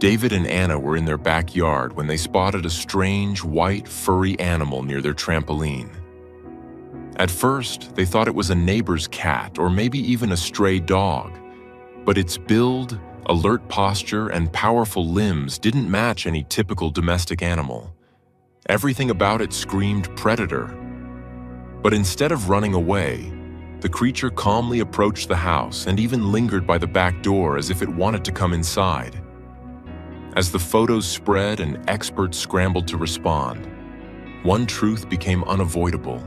David and Anna were in their backyard when they spotted a strange, white, furry animal near their trampoline. At first, they thought it was a neighbor's cat or maybe even a stray dog, but its build, alert posture, and powerful limbs didn't match any typical domestic animal. Everything about it screamed predator. But instead of running away, the creature calmly approached the house and even lingered by the back door as if it wanted to come inside. As the photos spread and experts scrambled to respond, one truth became unavoidable.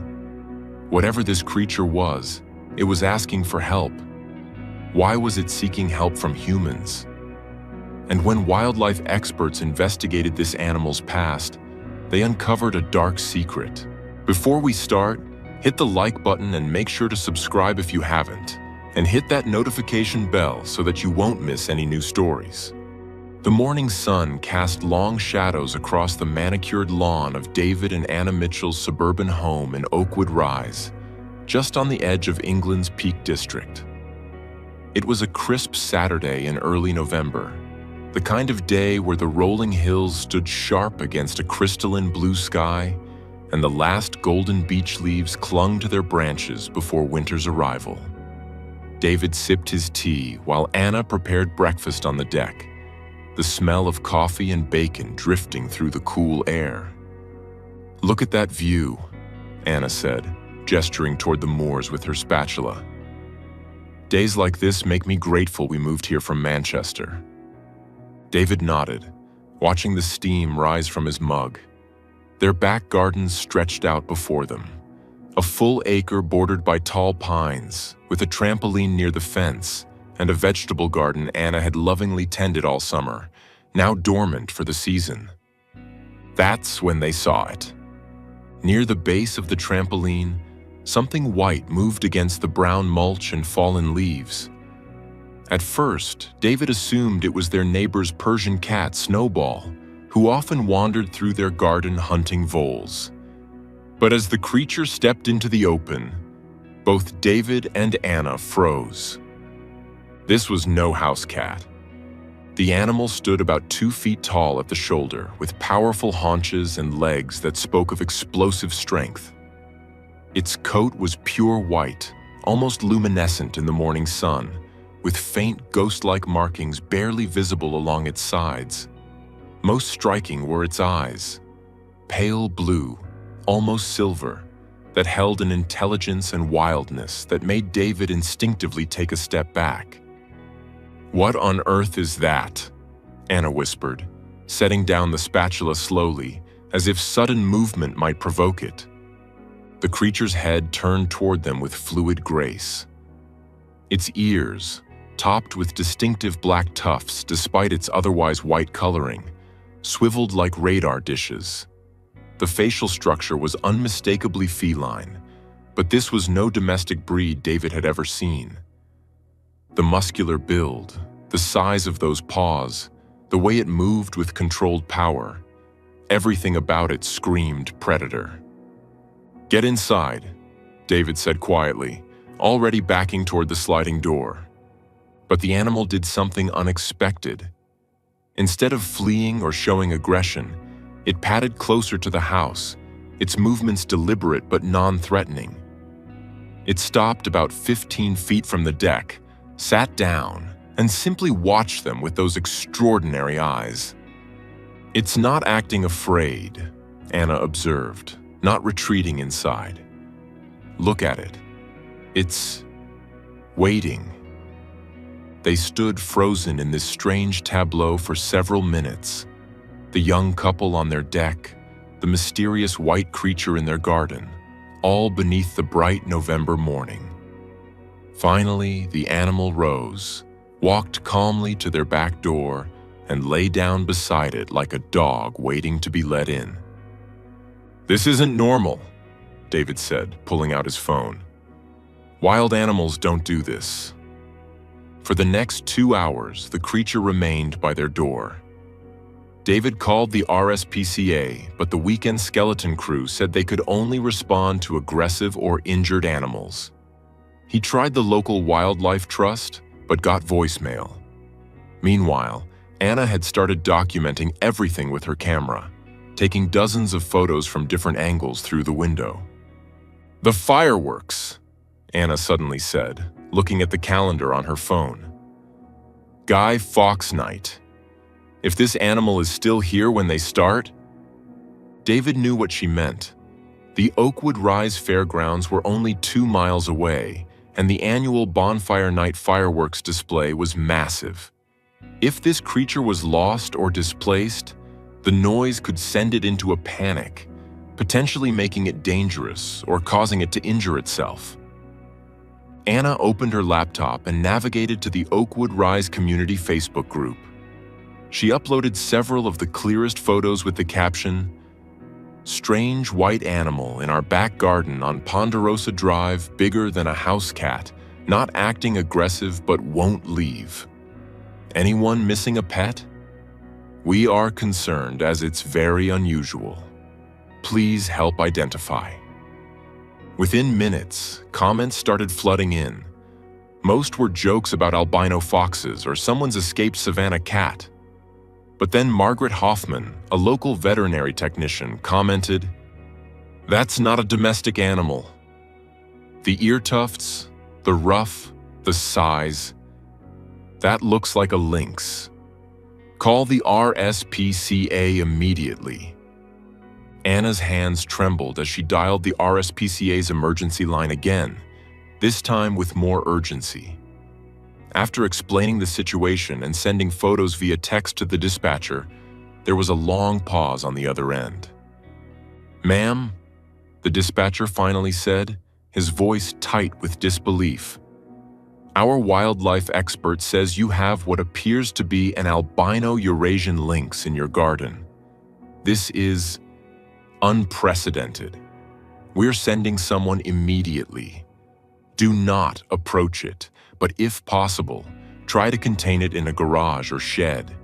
Whatever this creature was, it was asking for help. Why was it seeking help from humans? And when wildlife experts investigated this animal's past, they uncovered a dark secret. Before we start, hit the like button and make sure to subscribe if you haven't, and hit that notification bell so that you won't miss any new stories. The morning sun cast long shadows across the manicured lawn of David and Anna Mitchell's suburban home in Oakwood Rise, just on the edge of England's Peak District. It was a crisp Saturday in early November, the kind of day where the rolling hills stood sharp against a crystalline blue sky and the last golden beech leaves clung to their branches before winter's arrival. David sipped his tea while Anna prepared breakfast on the deck, the smell of coffee and bacon drifting through the cool air. "Look at that view," Anna said, gesturing toward the moors with her spatula. "Days like this make me grateful we moved here from Manchester." David nodded, watching the steam rise from his mug. Their back gardens stretched out before them, a full acre bordered by tall pines, with a trampoline near the fence, and a vegetable garden Anna had lovingly tended all summer, now dormant for the season. That's when they saw it. Near the base of the trampoline, something white moved against the brown mulch and fallen leaves. At first, David assumed it was their neighbor's Persian cat, Snowball, who often wandered through their garden hunting voles. But as the creature stepped into the open, both David and Anna froze. This was no house cat. The animal stood about 2 feet tall at the shoulder, with powerful haunches and legs that spoke of explosive strength. Its coat was pure white, almost luminescent in the morning sun, with faint ghost-like markings barely visible along its sides. Most striking were its eyes, pale blue, almost silver, that held an intelligence and wildness that made David instinctively take a step back. "What on earth is that?" Anna whispered, setting down the spatula slowly, as if sudden movement might provoke it. The creature's head turned toward them with fluid grace. Its ears, topped with distinctive black tufts despite its otherwise white coloring, swiveled like radar dishes. The facial structure was unmistakably feline, but this was no domestic breed David had ever seen. The muscular build, the size of those paws, the way it moved with controlled power, everything about it screamed predator. "Get inside," David said quietly, already backing toward the sliding door. But the animal did something unexpected. Instead of fleeing or showing aggression, it padded closer to the house, its movements deliberate but non-threatening. It stopped about 15 feet from the deck, sat down, and simply watched them with those extraordinary eyes. "It's not acting afraid," Anna observed, not retreating inside. "Look at it. It's waiting." They stood frozen in this strange tableau for several minutes. The young couple on their deck, the mysterious white creature in their garden, all beneath the bright November morning. Finally, the animal rose, walked calmly to their back door, and lay down beside it like a dog waiting to be let in. "This isn't normal," David said, pulling out his phone. "Wild animals don't do this." For the next 2 hours, the creature remained by their door. David called the RSPCA, but the weekend skeleton crew said they could only respond to aggressive or injured animals. He tried the local wildlife trust, but got voicemail. Meanwhile, Anna had started documenting everything with her camera, taking dozens of photos from different angles through the window. "The fireworks," Anna suddenly said, looking at the calendar on her phone. "Guy Fawkes Night. If this animal is still here when they start..." David knew what she meant. The Oakwood Rise Fairgrounds were only 2 miles away, and the annual Bonfire Night fireworks display was massive. If this creature was lost or displaced, the noise could send it into a panic, potentially making it dangerous or causing it to injure itself. Anna opened her laptop and navigated to the Oakwood Rise Community Facebook group. She uploaded several of the clearest photos with the caption, "Strange white animal in our back garden on Ponderosa Drive, bigger than a house cat, not acting aggressive but won't leave. Anyone missing a pet? We are concerned as it's very unusual. Please help identify." Within minutes, comments started flooding in. Most were jokes about albino foxes or someone's escaped savanna cat. But then Margaret Hoffman, a local veterinary technician, commented, "That's not a domestic animal. The ear tufts, the ruff, the size. That looks like a lynx. Call the RSPCA immediately." Anna's hands trembled as she dialed the RSPCA's emergency line again, this time with more urgency. After explaining the situation and sending photos via text to the dispatcher, there was a long pause on the other end. "Ma'am," the dispatcher finally said, his voice tight with disbelief. "Our wildlife expert says you have what appears to be an albino Eurasian lynx in your garden. This is unprecedented. We're sending someone immediately. Do not approach it, but if possible, try to contain it in a garage or shed.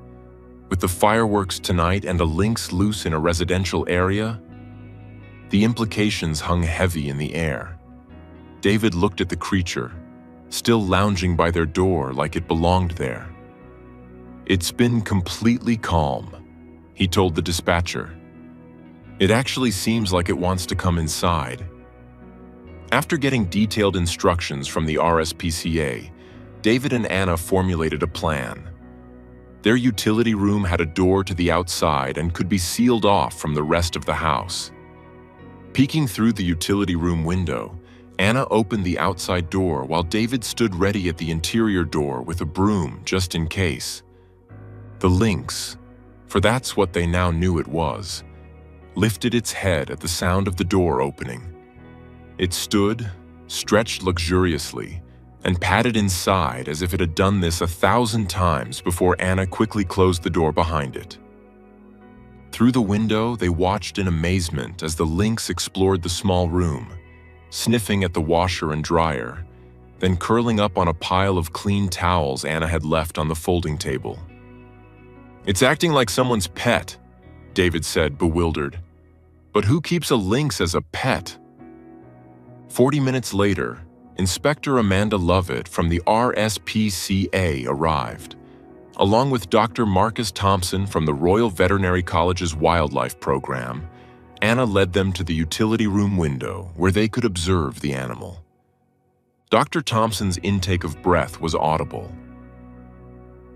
With the fireworks tonight and a lynx loose in a residential area..." The implications hung heavy in the air. David looked at the creature, still lounging by their door like it belonged there. "It's been completely calm," he told the dispatcher. "It actually seems like it wants to come inside." After getting detailed instructions from the RSPCA, David and Anna formulated a plan. Their utility room had a door to the outside and could be sealed off from the rest of the house. Peeking through the utility room window, Anna opened the outside door while David stood ready at the interior door with a broom just in case. The lynx, for that's what they now knew it was, lifted its head at the sound of the door opening. It stood, stretched luxuriously, and patted inside as if it had done this 1,000 times before Anna quickly closed the door behind it. Through the window, they watched in amazement as the lynx explored the small room, sniffing at the washer and dryer, then curling up on a pile of clean towels Anna had left on the folding table. "It's acting like someone's pet," David said, bewildered. "But who keeps a lynx as a pet?" 40 minutes later, Inspector Amanda Lovett from the RSPCA arrived, along with Dr. Marcus Thompson from the Royal Veterinary College's Wildlife Program. Anna led them to the utility room window where they could observe the animal. Dr. Thompson's intake of breath was audible.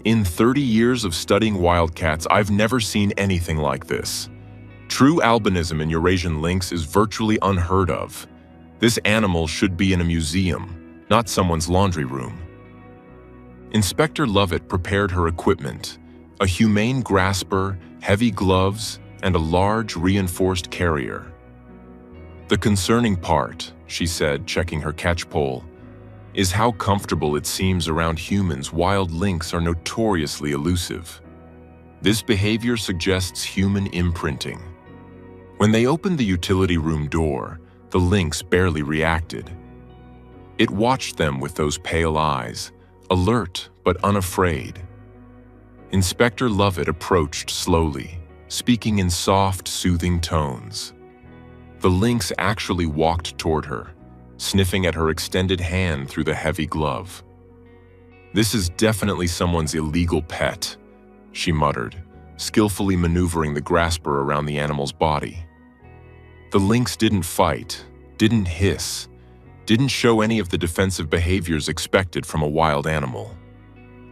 "In 30 years of studying wildcats, I've never seen anything like this. True albinism in Eurasian lynx is virtually unheard of. This animal should be in a museum, not someone's laundry room." Inspector Lovett prepared her equipment, a humane grasper, heavy gloves, and a large reinforced carrier. "The concerning part," she said, checking her catch pole, "is how comfortable it seems around humans. Wild lynx are notoriously elusive. This behavior suggests human imprinting." When they opened the utility room door, the lynx barely reacted. It watched them with those pale eyes, alert but unafraid. Inspector Lovett approached slowly, speaking in soft, soothing tones. The lynx actually walked toward her, sniffing at her extended hand through the heavy glove. "This is definitely someone's illegal pet. she muttered, skillfully maneuvering the grasper around the animal's body. The lynx didn't fight, didn't hiss, didn't show any of the defensive behaviors expected from a wild animal.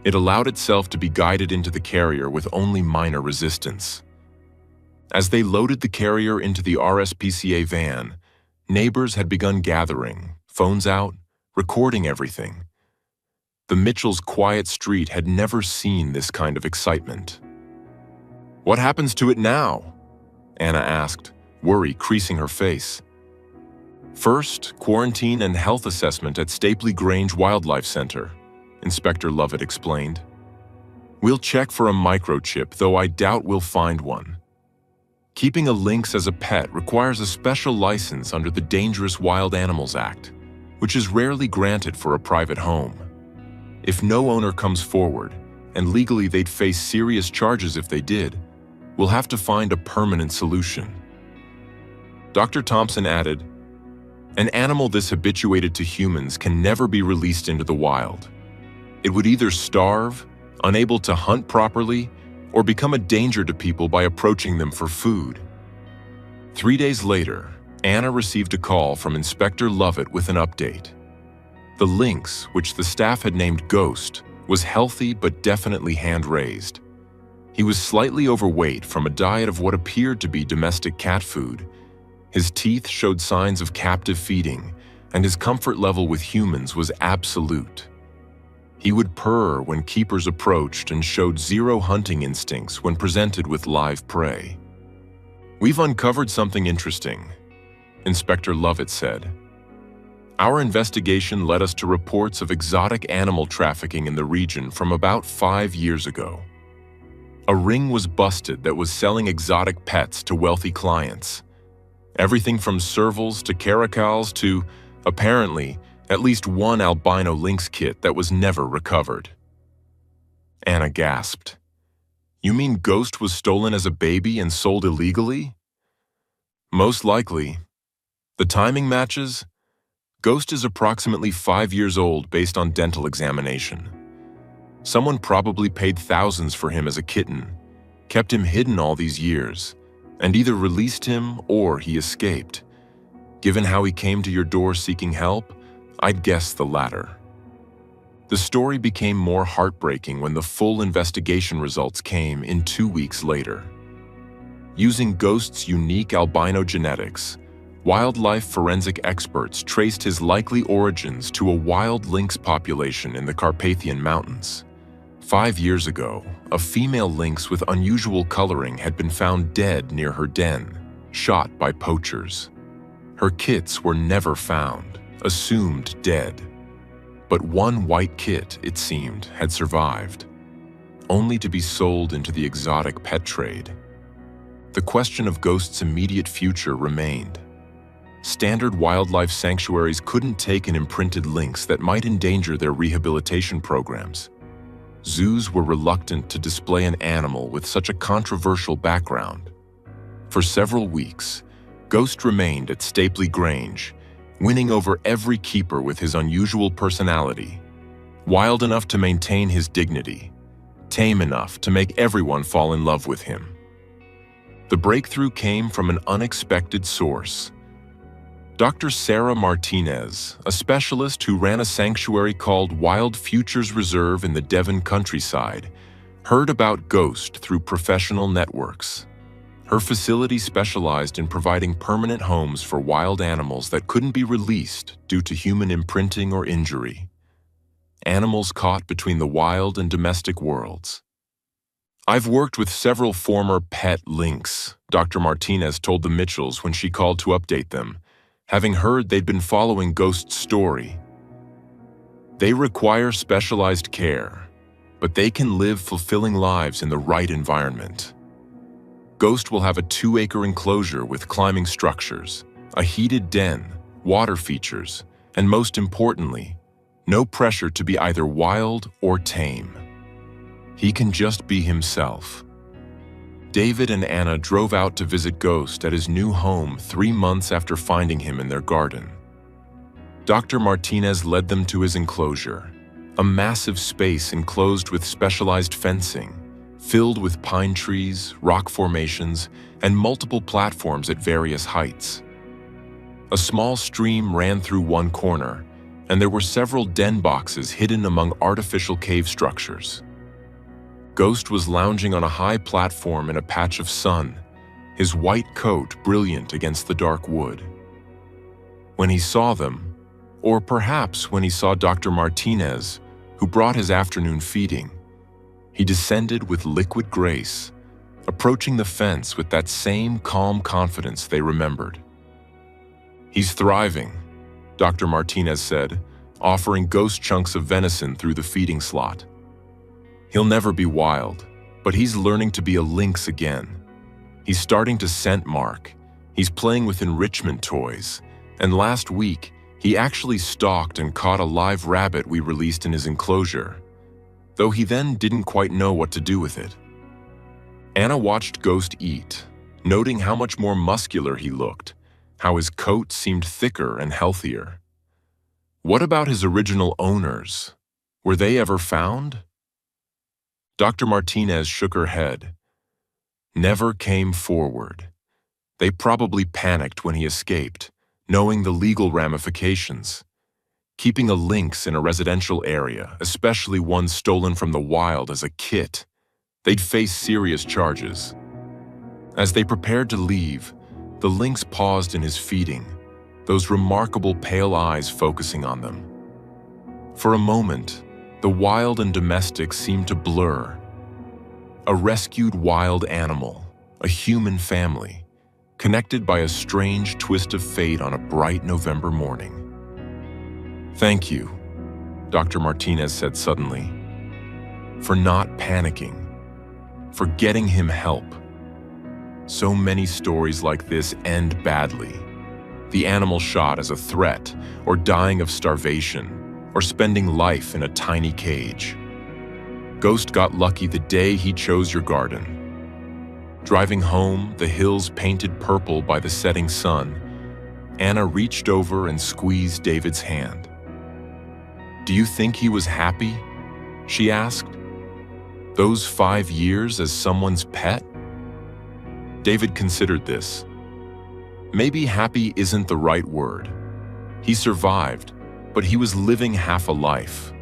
It allowed itself to be guided into the carrier with only minor resistance. As they loaded the carrier into the RSPCA van, neighbors had begun gathering, phones out, recording everything. The Mitchells' quiet street had never seen this kind of excitement. "What happens to it now?" Anna asked, worry creasing her face. "First, quarantine and health assessment at Stapley Grange Wildlife Center," Inspector Lovett explained. "We'll check for a microchip, though I doubt we'll find one. Keeping a lynx as a pet requires a special license under the Dangerous Wild Animals Act, which is rarely granted for a private home. If no owner comes forward, and legally they'd face serious charges if they did, we'll have to find a permanent solution." Dr. Thompson added, "An animal this habituated to humans can never be released into the wild. It would either starve, unable to hunt properly, or become a danger to people by approaching them for food." 3 days later, Anna received a call from Inspector Lovett with an update. The lynx, which the staff had named Ghost, was healthy but definitely hand-raised. He was slightly overweight from a diet of what appeared to be domestic cat food. His teeth showed signs of captive feeding, and his comfort level with humans was absolute. He would purr when keepers approached and showed zero hunting instincts when presented with live prey. "We've uncovered something interesting," Inspector Lovett said. "Our investigation led us to reports of exotic animal trafficking in the region from about 5 years ago. A ring was busted that was selling exotic pets to wealthy clients. Everything from servals to caracals to, apparently, at least one albino lynx kit that was never recovered." Anna gasped. "You mean Ghost was stolen as a baby and sold illegally?" "Most likely. The timing matches. Ghost is approximately 5 years old based on dental examination. Someone probably paid thousands for him as a kitten, kept him hidden all these years, and either released him or he escaped. Given how he came to your door seeking help, I'd guess the latter." The story became more heartbreaking when the full investigation results came in 2 weeks later. Using Ghost's unique albino genetics, wildlife forensic experts traced his likely origins to a wild lynx population in the Carpathian Mountains. 5 years ago, a female lynx with unusual coloring had been found dead near her den, shot by poachers. Her kits were never found, assumed dead. But one white kit, it seemed, had survived, only to be sold into the exotic pet trade. The question of Ghost's immediate future remained. Standard wildlife sanctuaries couldn't take an imprinted lynx that might endanger their rehabilitation programs. Zoos were reluctant to display an animal with such a controversial background. For several weeks, Ghost remained at Stapley Grange, winning over every keeper with his unusual personality, wild enough to maintain his dignity, tame enough to make everyone fall in love with him. The breakthrough came from an unexpected source. Dr. Sarah Martinez, a specialist who ran a sanctuary called Wild Futures Reserve in the Devon countryside, heard about Ghost through professional networks. Her facility specialized in providing permanent homes for wild animals that couldn't be released due to human imprinting or injury. Animals caught between the wild and domestic worlds. "I've worked with several former pet lynx," Dr. Martinez told the Mitchells when she called to update them, having heard they'd been following Ghost's story. "They require specialized care, but they can live fulfilling lives in the right environment. Ghost will have a 2-acre enclosure with climbing structures, a heated den, water features, and most importantly, no pressure to be either wild or tame. He can just be himself." David and Anna drove out to visit Ghost at his new home 3 months after finding him in their garden. Dr. Martinez led them to his enclosure, a massive space enclosed with specialized fencing, filled with pine trees, rock formations, and multiple platforms at various heights. A small stream ran through one corner, and there were several den boxes hidden among artificial cave structures. Ghost was lounging on a high platform in a patch of sun, his white coat brilliant against the dark wood. When he saw them, or perhaps when he saw Dr. Martinez, who brought his afternoon feeding, he descended with liquid grace, approaching the fence with that same calm confidence they remembered. "He's thriving," Dr. Martinez said, offering Ghost chunks of venison through the feeding slot. "He'll never be wild, but he's learning to be a lynx again. He's starting to scent mark, he's playing with enrichment toys, and last week, he actually stalked and caught a live rabbit we released in his enclosure, though he then didn't quite know what to do with it." Anna watched Ghost eat, noting how much more muscular he looked, how his coat seemed thicker and healthier. What about his original owners? Were they ever found? Dr. Martinez shook her head. Never came forward. They probably panicked when he escaped, knowing the legal ramifications. Keeping a lynx in a residential area, especially one stolen from the wild as a kit, they'd face serious charges. As they prepared to leave, the lynx paused in his feeding, those remarkable pale eyes focusing on them. For a moment, the wild and domestic seemed to blur. A rescued wild animal, a human family, connected by a strange twist of fate on a bright November morning. "Thank you," Dr. Martinez said suddenly, "for not panicking, for getting him help. So many stories like this end badly. The animal shot as a threat, or dying of starvation, or spending life in a tiny cage. Ghost got lucky the day he chose your garden." Driving home, the hills painted purple by the setting sun, Anna reached over and squeezed David's hand. "Do you think he was happy?" she asked. "Those 5 years as someone's pet?" David considered this. Maybe happy isn't the right word. He survived, but he was living half a life,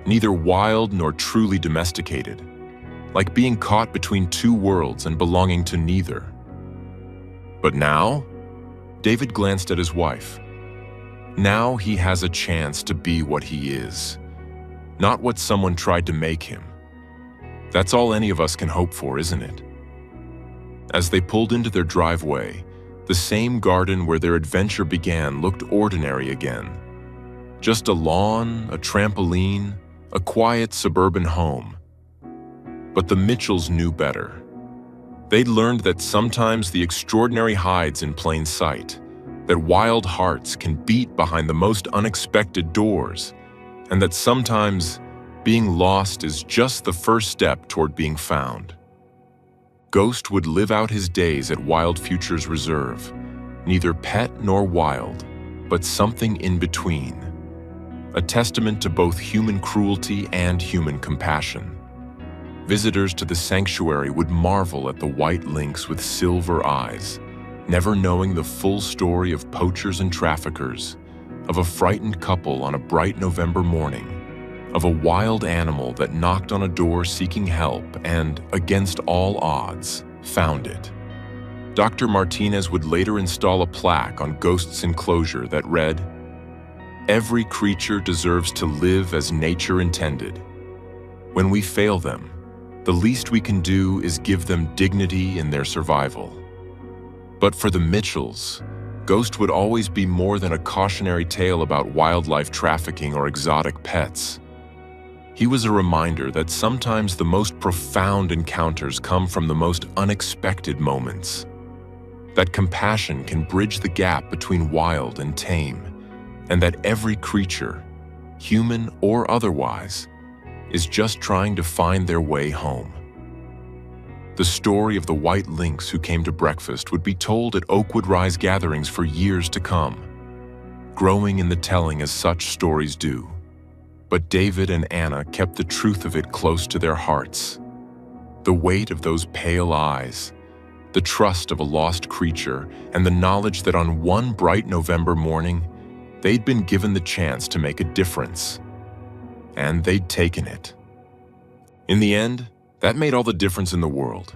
neither wild nor truly domesticated, like being caught between two worlds and belonging to neither. But now, David glanced at his wife. Now he has a chance to be what he is, not what someone tried to make him. That's all any of us can hope for, isn't it? As they pulled into their driveway, the same garden where their adventure began looked ordinary again. Just a lawn, a trampoline, a quiet suburban home. But the Mitchells knew better. They'd learned that sometimes the extraordinary hides in plain sight, that wild hearts can beat behind the most unexpected doors, and that sometimes being lost is just the first step toward being found. Ghost would live out his days at Wild Futures Reserve, neither pet nor wild, but something in between. A testament to both human cruelty and human compassion. Visitors to the sanctuary would marvel at the white lynx with silver eyes, never knowing the full story of poachers and traffickers, of a frightened couple on a bright November morning, of a wild animal that knocked on a door seeking help and, against all odds, found it. Dr. Martinez would later install a plaque on Ghost's enclosure that read, "Every creature deserves to live as nature intended. When we fail them, the least we can do is give them dignity in their survival." But for the Mitchells, Ghost would always be more than a cautionary tale about wildlife trafficking or exotic pets. He was a reminder that sometimes the most profound encounters come from the most unexpected moments. That compassion can bridge the gap between wild and tame, and that every creature, human or otherwise, is just trying to find their way home. The story of the white lynx who came to breakfast would be told at Oakwood Rise gatherings for years to come, growing in the telling as such stories do. But David and Anna kept the truth of it close to their hearts. The weight of those pale eyes, the trust of a lost creature, and the knowledge that on one bright November morning, they'd been given the chance to make a difference. And they'd taken it. In the end, that made all the difference in the world.